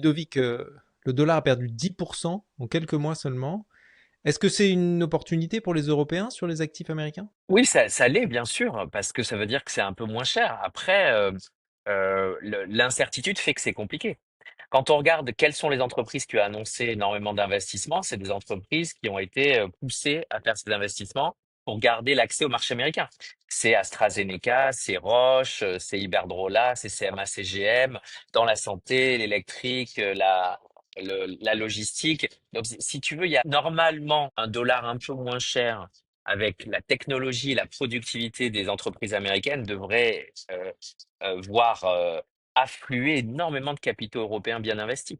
Ludovic, le dollar a perdu 10% en quelques mois seulement. Est-ce que c'est une opportunité pour les Européens sur les actifs américains? Oui, ça l'est bien sûr, parce que ça veut dire que c'est un peu moins cher. Après, l'incertitude fait que c'est compliqué. Quand on regarde quelles sont les entreprises qui ont annoncé énormément d'investissements, c'est des entreprises qui ont été poussées à faire ces investissements pour garder l'accès au marché américain. C'est AstraZeneca, c'est Roche, c'est Iberdrola, c'est CMA CGM, dans la santé, l'électrique, la logistique. Donc, si tu veux, il y a normalement un dollar un peu moins cher avec la technologie et la productivité des entreprises américaines devrait voir affluer énormément de capitaux européens bien investis.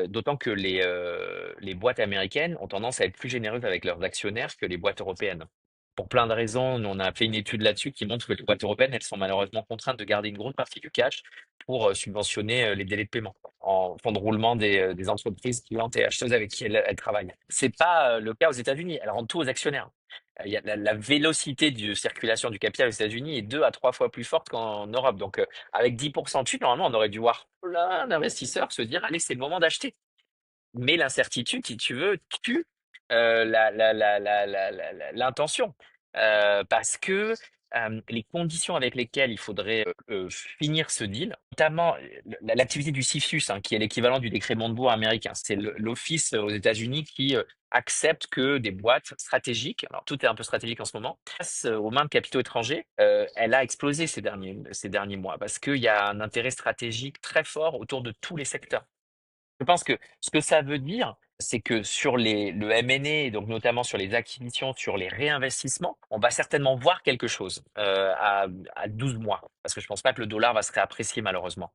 D'autant que les boîtes américaines ont tendance à être plus généreuses avec leurs actionnaires que les boîtes européennes. Pour plein de raisons, nous, on a fait une étude là-dessus qui montre que les boîtes européennes, elles sont malheureusement contraintes de garder une grosse partie du cash pour subventionner les délais de paiement en fonds de roulement des entreprises clientes et acheteuses avec qui elles travaillent. C'est pas le cas aux États-Unis. Elles rendent tout aux actionnaires. Il y a la vélocité de circulation du capital aux États-Unis est 2 à 3 fois plus forte qu'en Europe. Donc, avec 10% de chute, normalement, on aurait dû voir plein d'investisseurs se dire, allez, c'est le moment d'acheter. Mais l'incertitude, si tu veux, tue l'intention. Parce que les conditions avec lesquelles il faudrait finir ce deal, notamment l'activité du CFIUS, hein, qui est l'équivalent du décret Montebourg américain, c'est l'office aux États-Unis qui accepte que des boîtes stratégiques, alors tout est un peu stratégique en ce moment, face aux mains de capitaux étrangers, elle a explosé ces derniers mois parce qu'il y a un intérêt stratégique très fort autour de tous les secteurs. Je pense que ce que ça veut dire, c'est que sur le M&A, donc notamment sur les acquisitions, sur les réinvestissements, on va certainement voir quelque chose à 12 mois, parce que je pense pas que le dollar va se réapprécier malheureusement.